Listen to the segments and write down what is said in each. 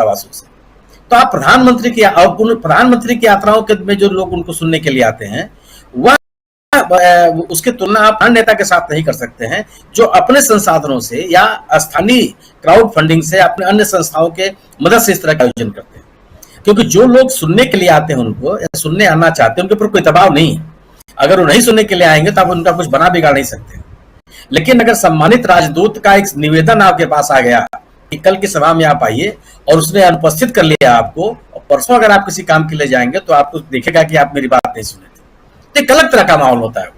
आवासों से। तो आप प्रधानमंत्री की यात्राओं के में जो लोग उनको सुनने के लिए आते हैं, वह उसकी तुलना आप अन्य नेता के साथ नहीं कर सकते हैं जो अपने संसाधनों से या स्थानीय क्राउड फंडिंग से अपने अन्य संस्थाओं के मदद से इस तरह का आयोजन करते हैं। क्योंकि जो लोग सुनने के लिए आते हैं, उनको सुनने आना चाहते हैं, उनके ऊपर कोई दबाव नहीं है। अगर वो नहीं सुनने के लिए आएंगे तो आप उनका कुछ बना बिगाड़ नहीं सकते। लेकिन अगर सम्मानित राजदूत का एक निवेदन आपके पास आ गया कि कल की सभा में आप आइए, और उसने अनुपस्थित कर लिया आपको, और परसों अगर आप किसी काम के लिए जाएंगे तो आपको देखेगा कि आप मेरी बात नहीं सुने थे, तो एक अलग तरह का माहौल होता है।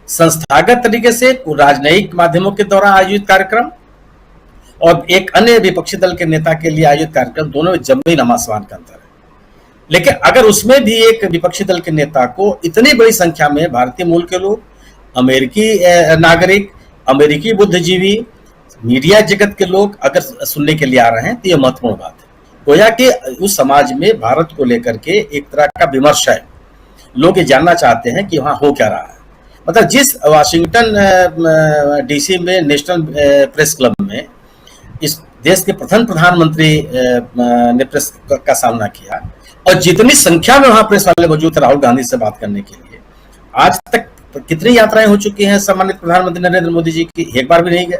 संस्थागत तरीके से राजनयिक माध्यमों के द्वारा आयोजित कार्यक्रम और एक अन्य विपक्षी दल के नेता के लिए आयोजित कार्यक्रम, दोनों में जमीन आसमान का अंतर है। लेकिन अगर उसमें भी एक विपक्षी दल के नेता को इतनी बड़ी संख्या में भारतीय मूल के लोग, अमेरिकी नागरिक, अमेरिकी बुद्धिजीवी, मीडिया जगत के लोग अगर सुनने के लिए आ रहे हैं, तो यह महत्वपूर्ण बात है। गोया कि उस समाज में भारत को लेकर के एक तरह का विमर्श है। लोग ये जानना चाहते हैं कि वहां हो क्या रहा है। मतलब जिस वाशिंगटन डीसी में नेशनल प्रेस क्लब में इस देश के प्रथम प्रधानमंत्री ने प्रेस का सामना किया, और जितनी संख्या में वहां प्रेस वाले मौजूद थे राहुल गांधी से बात करने के लिए, आज तक कितनी यात्राएं हो चुकी हैं सम्मानित प्रधानमंत्री नरेंद्र मोदी जी की, एक बार भी नहीं गए।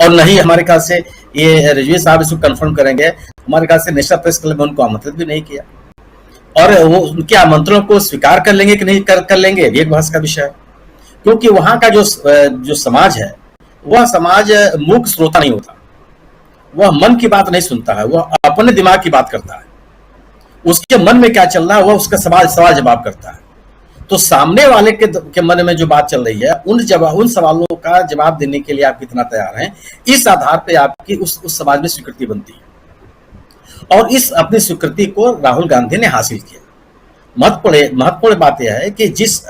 और नहीं, हमारे ख्याल से ये रिजवी साहब इसको कंफर्म करेंगे, हमारे ख्याल से नेशनल प्रेस क्लब में उनको आमंत्रित भी नहीं किया। और वो उनके आमंत्रणों को स्वीकार कर लेंगे कि नहीं कर लेंगे, ये एक बहस का विषय है। क्योंकि वहां का जो समाज है, वह समाज मूक श्रोता नहीं होता, वह मन की बात नहीं सुनता है, वह अपने दिमाग की बात करता है। उसके मन में क्या चल रहा है, वह उसका सवाल जवाब करता है। तो सामने वाले के मन में जो बात चल रही है, उन सवालों का जवाब देने के लिए आप कितना तैयार हैं, इस आधार पे आपकी उस समाज में स्वीकृति बनती है। और इस अपनी स्वीकृति को राहुल गांधी ने हासिल किया। महत्वपूर्ण बात यह है कि जिस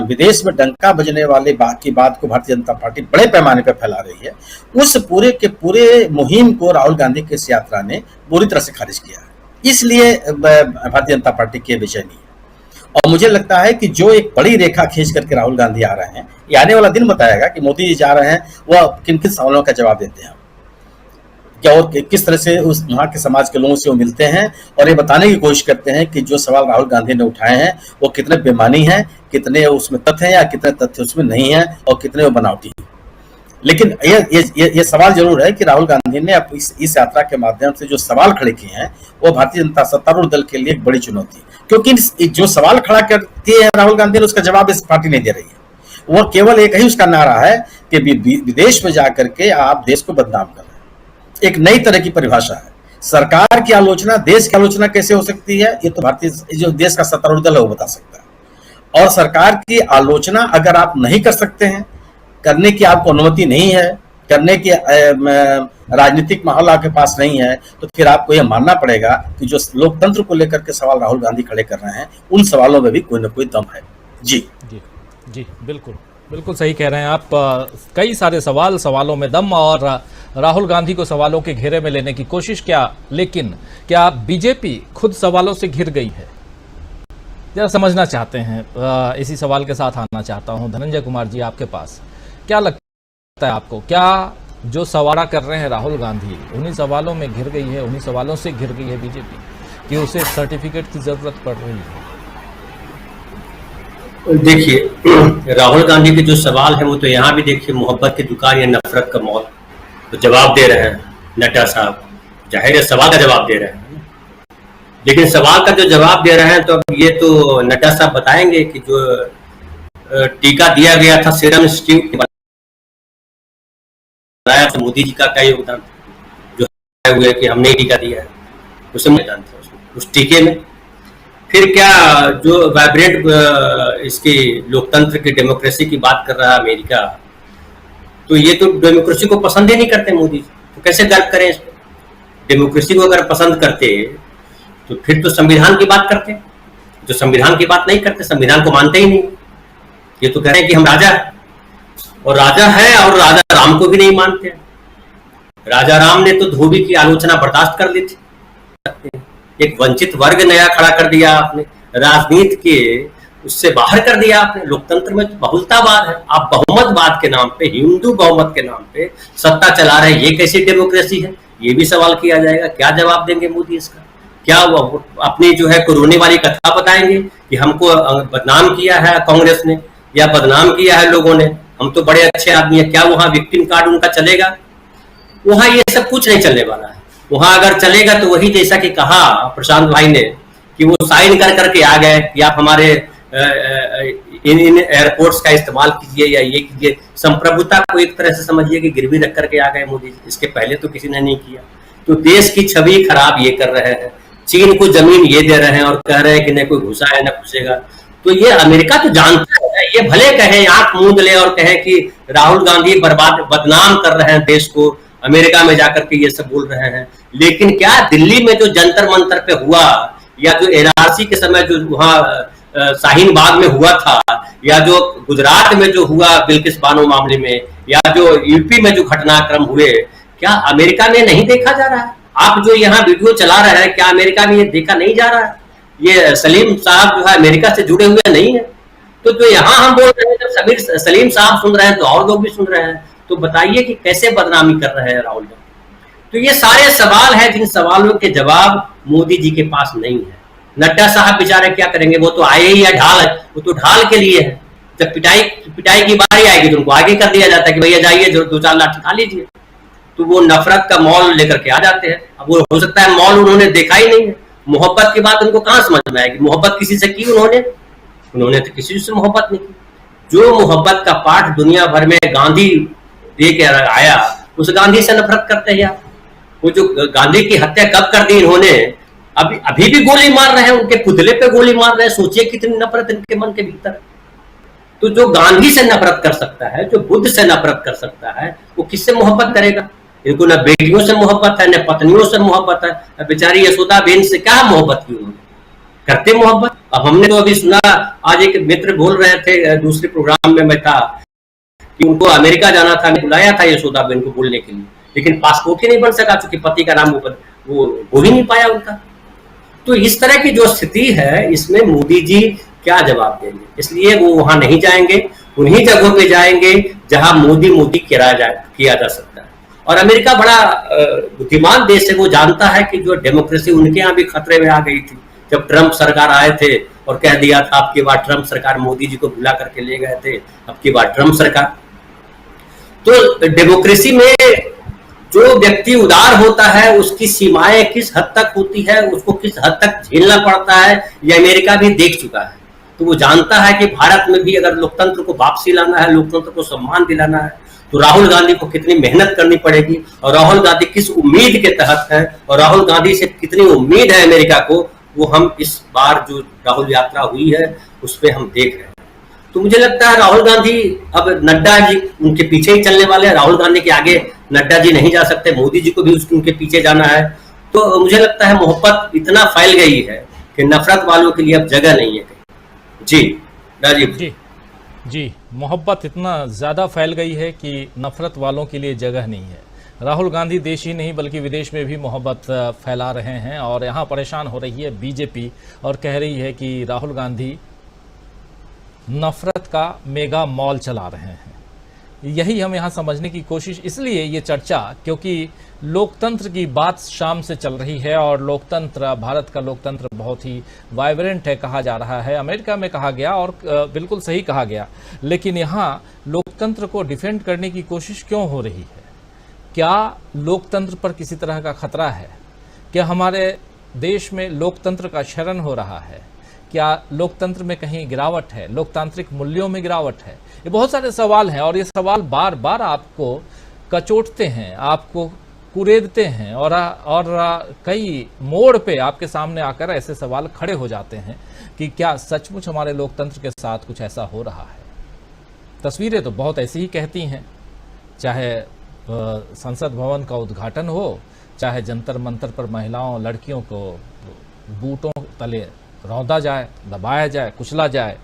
विदेश में डंका बजने वाले की बात को भारतीय जनता पार्टी बड़े पैमाने पर फैला रही है, उस पूरे के पूरे मुहिम को राहुल गांधी की इस यात्रा ने पूरी तरह से खारिज किया है। इसलिए भारतीय जनता पार्टी के विजय नहीं है। और मुझे लगता है कि जो एक बड़ी रेखा खींच करके राहुल गांधी आ रहे हैं, ये आने वाला दिन बताएगा कि मोदी जी जा रहे हैं, वह किन किन सवालों का जवाब देते हैं क्या, और किस तरह से उस वहाँ के समाज के लोगों से वो मिलते हैं, और ये बताने की कोशिश करते हैं कि जो सवाल राहुल गांधी ने उठाए हैं वो कितने बेमानी हैं, कितने उसमें तथ्य हैं या कितने तथ्य उसमें नहीं हैं, और कितने वो बनावटी हैं। लेकिन ये सवाल जरूर है कि राहुल गांधी ने इस यात्रा के माध्यम से जो सवाल खड़े किए हैं, वो भारतीय जनता सत्तारूढ़ दल के लिए एक बड़ी चुनौती है। क्योंकि जो सवाल खड़ा करती है राहुल गांधी ने, उसका जवाब इस पार्टी नहीं दे रही है। वो केवल एक ही उसका नारा है कि विदेश में जाकर के आप देश को बदनाम कर रहे हैं। एक नई तरह की परिभाषा है। सरकार की आलोचना, देश की आलोचना कैसे हो सकती है, ये तो भारतीय जो देश का सत्तारूढ़ दल है वो बता सकता है। और सरकार की आलोचना अगर आप नहीं कर सकते हैं, करने की आपको अनुमति नहीं है, करने की राजनीतिक माहौल आपके पास नहीं है, तो फिर आपको यह मानना पड़ेगा कि जो लोकतंत्र को लेकर के सवाल राहुल गांधी खड़े कर रहे हैं, उन सवालों में भी कोई ना कोई दम है। जी जी जी, बिल्कुल सही कह रहे हैं आप। कई सारे सवालों में दम, और राहुल गांधी को सवालों के घेरे में लेने की कोशिश क्या, लेकिन क्या बीजेपी खुद सवालों से घिर गई है? जरा समझना चाहते हैं, इसी सवाल के साथ आना चाहता हूं धनंजय कुमार जी आपके पास। क्या लगता है आपको, क्या जो सवाल कर रहे हैं राहुल गांधी, उन्हीं सवालों में घिर गई है, उन्हीं सवालों से घिर गई है बीजेपी, कि उसे सर्टिफिकेट की जरूरत पड़ रही है? देखिए, राहुल गांधी के जो सवाल है वो तो यहाँ भी देखिए मोहब्बत की दुकान या नफरत का मॉल, तो जवाब दे रहे हैं नड्डा साहब, जाहिर है सवाल का जवाब दे रहे हैं। लेकिन सवाल का जो जवाब दे रहे हैं, तो अब ये तो नड्डा साहब बताएंगे कि जो टीका दिया गया था सीरम इंस्टीट्यूट मोदी जी का क्या योगदान जो हुए कि हमने टीका दिया है, उसे मैदान था उस टीके में। फिर क्या जो वाइब्रेंट इसकी लोकतंत्र की डेमोक्रेसी की बात कर रहा है अमेरिका, तो ये तो डेमोक्रेसी को पसंद ही नहीं करते मोदी, तो कैसे गर्व करें इस पर? डेमोक्रेसी को अगर पसंद करते तो फिर तो संविधान की बात करते, जो संविधान की बात नहीं करते, संविधान को मानते ही नहीं। ये तो कह रहे हैं कि हम राजा है, और राजा है, और राजा राम को भी नहीं मानते। राजा राम ने तो धोबी की आलोचना बर्दाश्त कर ली थी, एक वंचित वर्ग नया खड़ा कर दिया आपने, राजनीति के उससे बाहर कर दिया आपने। लोकतंत्र में बहुलतावाद है, आप बहुमतवाद के नाम पे, हिंदू बहुमत के नाम पे सत्ता चला रहे, ये कैसी डेमोक्रेसी है? ये भी सवाल किया जाएगा। क्या जवाब देंगे मोदी इसका? क्या वो अपनी जो है कोरोना वाली कथा बताएंगे कि हमको बदनाम किया है कांग्रेस ने या बदनाम किया है लोगों ने, हम तो बड़े अच्छे आदमी हैं? क्या वहां विक्टिम कार्ड उनका चलेगा? वहां ये सब कुछ नहीं चलने वाला है। वहां अगर चलेगा तो वही जैसा कि कहा प्रशांत भाई ने कि वो साइन कर करके आ गए कि आप हमारे इन एयरपोर्ट्स का इस्तेमाल कीजिए या ये कीजिए। संप्रभुता को एक तरह से समझिए कि गिरवी रख करके आ गए मोदी जी। इसके पहले तो किसी ने नहीं किया। तो देश की छवि खराब ये कर रहे हैं। चीन को जमीन ये दे रहे हैं और कह रहे हैं कि न कोई घुसा है न घुसेगा। तो ये अमेरिका तो जानता है। ये भले कहे, आंख मूंद ले और कहे कि राहुल गांधी बदनाम कर रहे हैं देश को, अमेरिका में जाकर के ये सब बोल रहे हैं, लेकिन क्या दिल्ली में जो जंतर मंतर पे हुआ या जो एनआरसी के समय जो वहां शाहीन बाग में हुआ था या जो गुजरात में जो हुआ बिल्किस बानो मामले में या जो यूपी में जो घटनाक्रम हुए, क्या अमेरिका में नहीं देखा जा रहा है? आप जो यहाँ वीडियो चला रहे हैं, क्या अमेरिका में ये देखा नहीं जा रहा है? ये सलीम साहब जो है अमेरिका से जुड़े हुए नहीं है। तो जो यहाँ हम बोल रहे हैं, जब सलीम साहब सुन रहे हैं तो और लोग भी सुन रहे हैं। तो बताइए कि कैसे बदनामी कर रहे हैं राहुल गांधी। तो ये सारे सवाल हैं जिन सवालों के जवाब मोदी जी के पास नहीं है। नड्डा साहब बेचारे क्या करेंगे? वो तो आए ही है ढाल, वो तो ढाल के लिए है। जब पिटाई की बारी आएगी तो उनको आगे कर दिया जाता है कि भैया जाइए जो 2-4 लाठी खा लीजिए। तो वो नफरत का मॉल लेकर के आ जाते हैं। अब वो हो सकता है मॉल उन्होंने देखा ही नहीं है। मोहब्बत की बात उनको कहां समझ में आएगी? मोहब्बत किसी से की उन्होंने तो किसी से मोहब्बत नहीं की। जो मोहब्बत का पाठ दुनिया भर में गांधी दे के आया, उस गांधी से नफरत करते हैं आप। वो जो गांधी की हत्या कब कर दी इन्होंने, अभी भी गोली मार रहे हैं, उनके पुतले पे गोली मार रहे हैं। सोचिए कितनी नफरत इनके मन के भीतर। तो जो गांधी से नफरत कर सकता है, जो बुद्ध से नफरत कर सकता है, वो किससे मोहब्बत करेगा? इनको न बेटियों से मोहब्बत है, न पत्नियों से मोहब्बत है। बेचारी यशोदा बेन से क्या मोहब्बत की उन्होंने? करते मोहब्बत? अब हमने तो अभी सुना, आज एक मित्र बोल रहे थे, दूसरे प्रोग्राम में मैं था, कि उनको अमेरिका जाना था, बुलाया था यशोदा बेन को बोलने के लिए, लेकिन पासपोर्ट ही नहीं बन सका क्योंकि पति का नाम वो हो ही नहीं पाया उनका। तो इस तरह की जो स्थिति है, इसमें मोदी जी क्या जवाब देंगे? इसलिए वो वहां नहीं जाएंगे, उन्हीं जगहों पे जाएंगे जहां मोदी किया जा सकता है। और अमेरिका बड़ा बुद्धिमान देश है। वो जानता है कि जो डेमोक्रेसी उनके यहाँ भी खतरे में आ गई थी जब ट्रंप सरकार आए थे और कह दिया था अब की बार ट्रंप सरकार, मोदी जी को बुला करके ले गए थे, अब की बार ट्रंप सरकार। तो डेमोक्रेसी में जो व्यक्ति उदार होता है उसकी सीमाएं किस हद तक होती है, उसको किस हद तक झेलना पड़ता है, ये अमेरिका भी देख चुका है। तो वो जानता है कि भारत में भी अगर लोकतंत्र को वापसी लाना है, लोकतंत्र को सम्मान दिलाना है, तो राहुल गांधी को कितनी मेहनत करनी पड़ेगी और राहुल गांधी किस उम्मीद के तहत है और राहुल गांधी से कितनी उम्मीद है अमेरिका को, वो हम इस बार जो राहुल यात्रा हुई है उस पर हम देख रहे हैं। तो मुझे लगता है राहुल गांधी, अब नड्डा जी उनके पीछे ही चलने वाले हैं। राहुल गांधी के आगे नड्डा जी नहीं जा सकते, मोदी जी को भी उनके पीछे जाना है। तो मुझे लगता है मोहब्बत इतना फैल गई है कि नफरत वालों के लिए अब जगह नहीं है। जी राजीव जी, मोहब्बत इतना ज़्यादा फैल गई है कि नफरत वालों के लिए जगह नहीं है। राहुल गांधी देश ही नहीं बल्कि विदेश में भी मोहब्बत फैला रहे हैं और यहाँ परेशान हो रही है बीजेपी और कह रही है कि राहुल गांधी नफरत का मेगा मॉल चला रहे हैं। यही हम यहाँ समझने की कोशिश, इसलिए ये चर्चा, क्योंकि लोकतंत्र की बात शाम से चल रही है और लोकतंत्र, भारत का लोकतंत्र बहुत ही वाइब्रेंट है कहा जा रहा है। अमेरिका में कहा गया और बिल्कुल सही कहा गया, लेकिन यहाँ लोकतंत्र को डिफेंड करने की कोशिश क्यों हो रही है? क्या लोकतंत्र पर किसी तरह का खतरा है? क्या हमारे देश में लोकतंत्र का क्षरण हो रहा है? क्या लोकतंत्र में कहीं गिरावट है? लोकतांत्रिक मूल्यों में गिरावट है? ये बहुत सारे सवाल हैं और ये सवाल बार बार आपको कचोटते हैं, आपको कुरेदते हैं और कई मोड़ पे आपके सामने आकर ऐसे सवाल खड़े हो जाते हैं कि क्या सचमुच हमारे लोकतंत्र के साथ कुछ ऐसा हो रहा है? तस्वीरें तो बहुत ऐसी ही कहती हैं, चाहे संसद भवन का उद्घाटन हो, चाहे जंतर मंतर पर महिलाओं लड़कियों को बूटों तले रौंदा जाए, दबाया जाए, कुचला जाए,